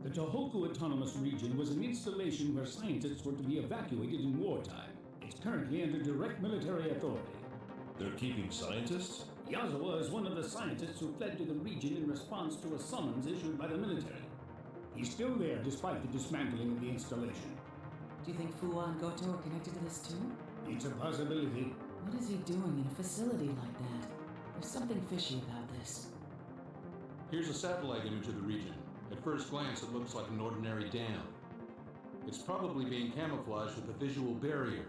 The Tohoku Autonomous Region was an installation where scientists were to be evacuated in wartime. It's currently under direct military authority. They're keeping scientists? Yazawa is one of the scientists who fled to the region in response to a summons issued by the military. He's still there despite the dismantling of the installation. Do you think Fuwa and Goto are connected to this too? It's a possibility. What is he doing in a facility like that? There's something fishy about this. Here's a satellite image of the region. At first glance, it looks like an ordinary dam. It's probably being camouflaged with a visual barrier.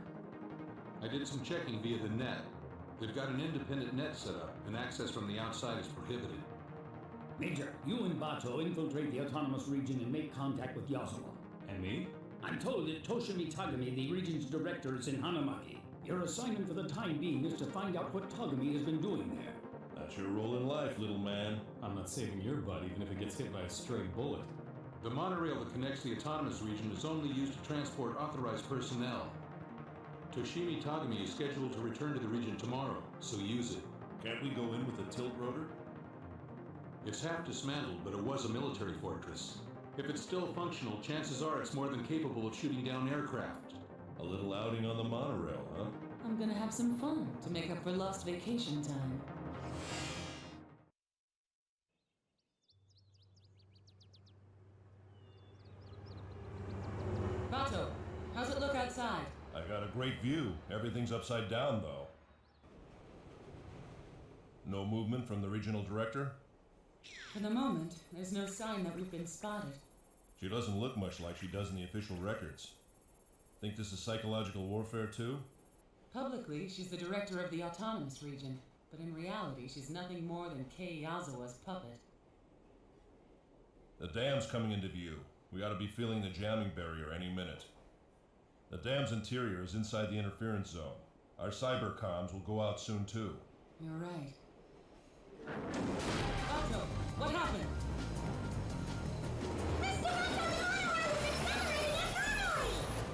I did some checking via the net. They've got an independent net set up, and access from the outside is prohibited. Major, you and Bato infiltrate the autonomous region and make contact with Yazawa. And me? I'm told that Toshimi Tagami, the region's director, is in Hanamaki. Your assignment for the time being is to find out what Tagami has been doing there. That's your role in life, little man. I'm not saving your butt even if it gets hit by a stray bullet. The monorail that connects the autonomous region is only used to transport authorized personnel. Toshimi Tagami is scheduled to return to the region tomorrow, so use it. Can't we go in with a tilt rotor? It's half dismantled, but it was a military fortress. If it's still functional, chances are it's more than capable of shooting down aircraft. A little outing on the monorail, huh? I'm gonna have some fun to make up for lost vacation time. Bato, how's it look outside? I got a great view. Everything's upside down, though. No movement from the regional director? For the moment, there's no sign that we've been spotted. She doesn't look much like she does in the official records. Think this is psychological warfare, too? Publicly, she's the director of the autonomous region, but in reality, she's nothing more than Kei Yazawa's puppet. The dam's coming into view. We ought to be feeling the jamming barrier any minute. The dam's interior is inside the interference zone. Our cyber comms will go out soon, too. You're right. Bato, what happened?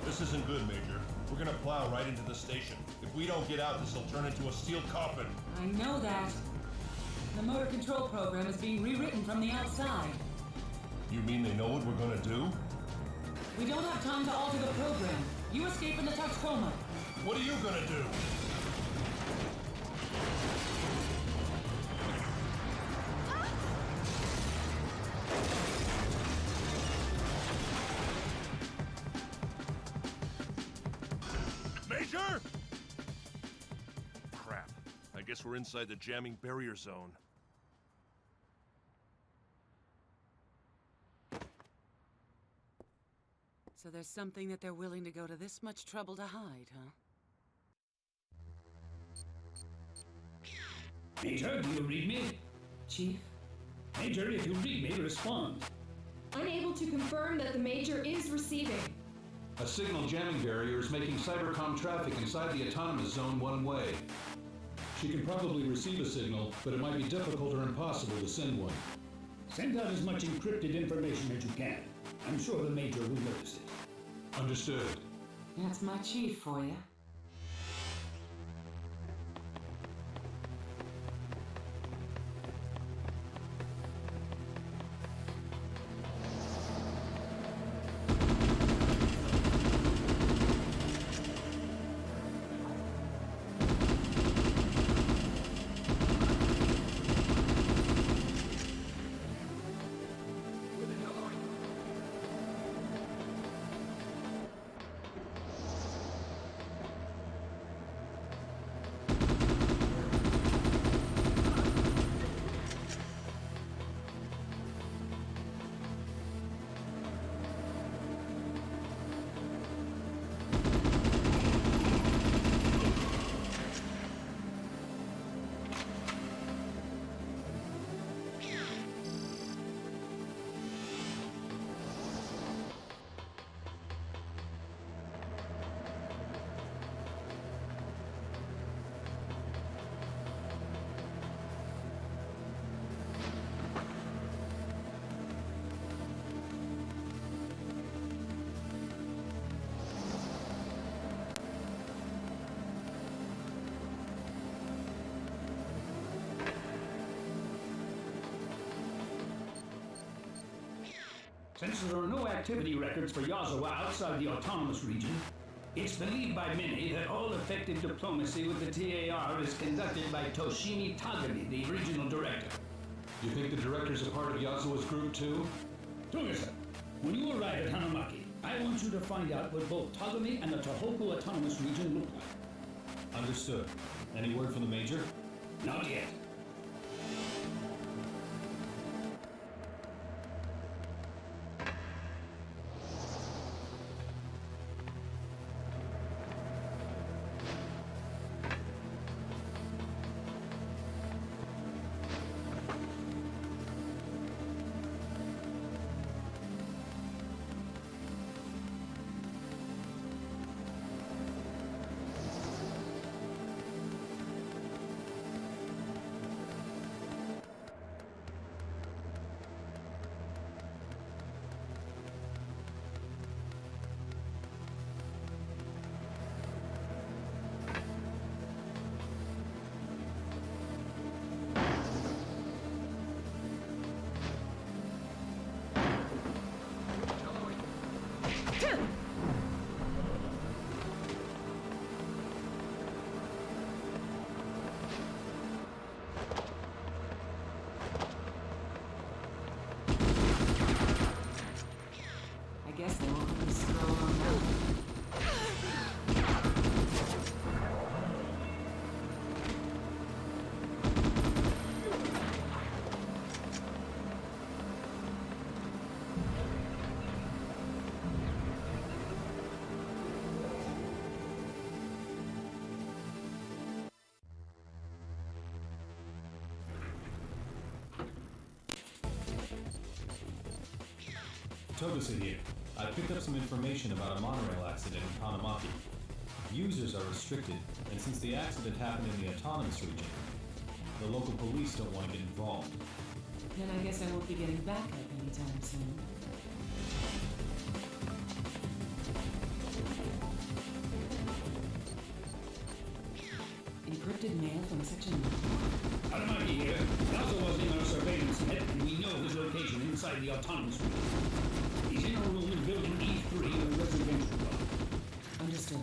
This isn't good, Major. We're gonna plow right into the station. If we don't get out, this'll turn into a steel coffin. I know that. The motor control program is being rewritten from the outside. You mean they know what we're gonna do? We don't have time to alter the program. You escape in the Tacoma. What are you gonna do? Major! Crap. I guess we're inside the jamming barrier zone. So there's something that they're willing to go to this much trouble to hide, huh? Major, do you read me? Chief? Major, if you read me, respond. Unable to confirm that the Major is receiving. A signal jamming barrier is making cybercom traffic inside the autonomous zone one way. She can probably receive a signal, but it might be difficult or impossible to send one. Send out as much encrypted information as you can. I'm sure the Major will notice it. Understood. That's my chief for you. Since there are no activity records for Yazawa outside the autonomous region, it's believed by many that all effective diplomacy with the TAR is conducted by Toshimi Tagami, the regional director. You think the director's a part of Yazawa's group too? Toga-san, when you arrive at Hanamaki, I want you to find out what both Tagami and the Tohoku autonomous region look like. Understood. Any word from the Major? Not yet. I guess they won't let us scroll on down. Togusa here. I picked up some information about a monorail accident in Hanamaki. Users are restricted, and since the accident happened in the autonomous region, the local police don't want to get involved. Then I guess I won't be getting backup anytime soon. Encrypted mail from Section 1. Hanamaki here. Yazawa's in our surveillance net, and we know his location inside the autonomous region. He's in a room in building E3 of the residential block. Understood.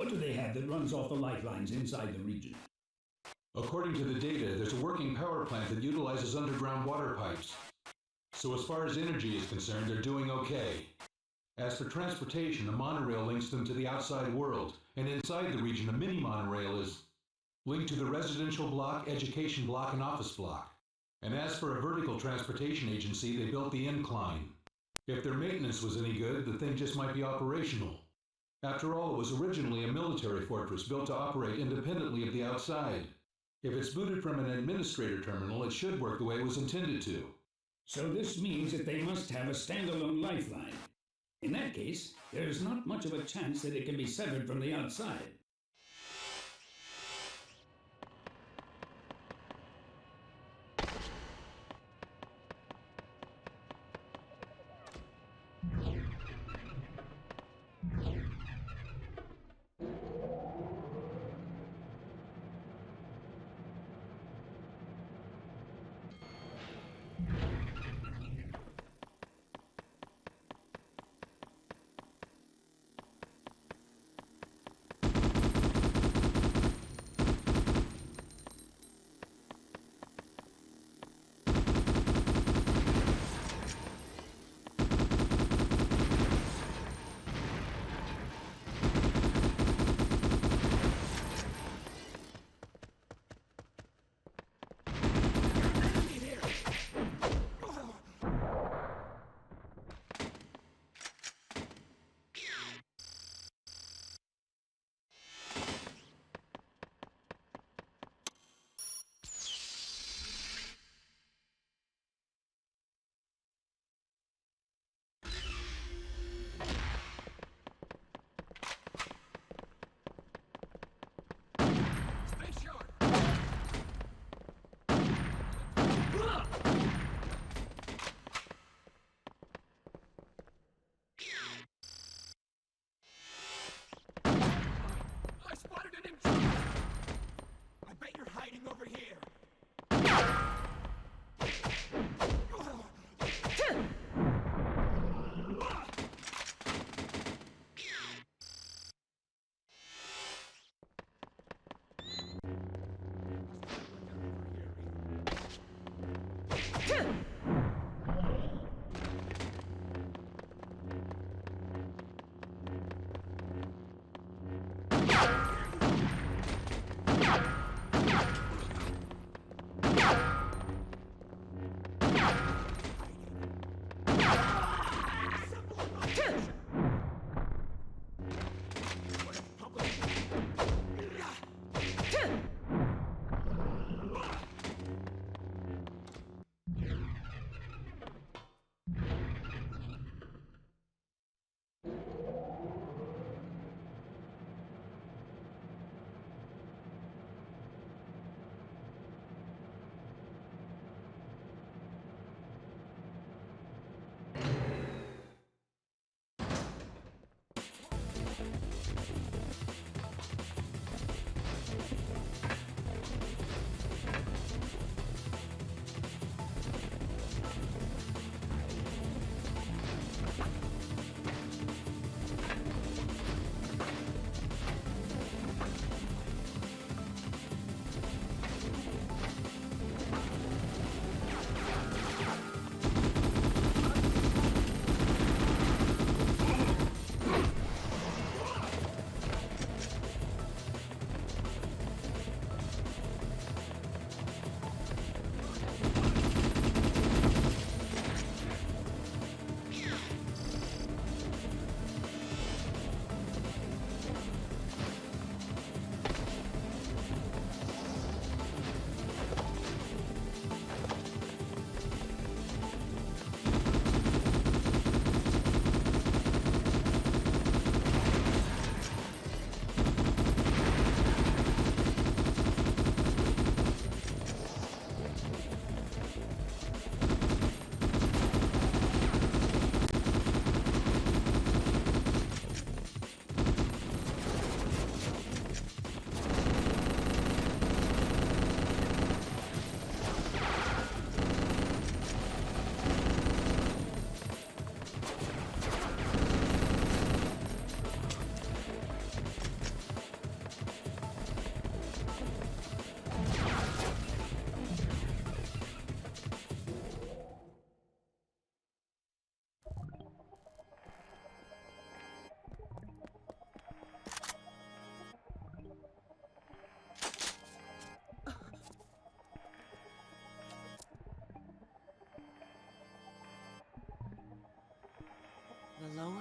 What do they have that runs off the lifelines inside the region? According to the data, there's a working power plant that utilizes underground water pipes. So as far as energy is concerned, they're doing okay. As for transportation, a monorail links them to the outside world, and inside the region, a mini monorail is linked to the residential block, education block, and office block. And as for a vertical transportation agency, they built the incline. If their maintenance was any good, the thing just might be operational. After all, it was originally a military fortress built to operate independently of the outside. If it's booted from an administrator terminal, it should work the way it was intended to. So this means that they must have a standalone lifeline. In that case, there's not much of a chance that it can be severed from the outside.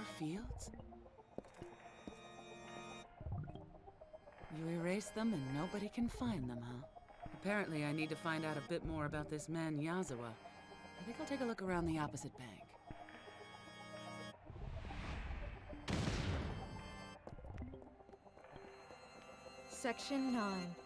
Outdoor fields? You erase them and nobody can find them, huh? Apparently I need to find out a bit more about this man Yazawa. I think I'll take a look around the opposite bank. Section 9.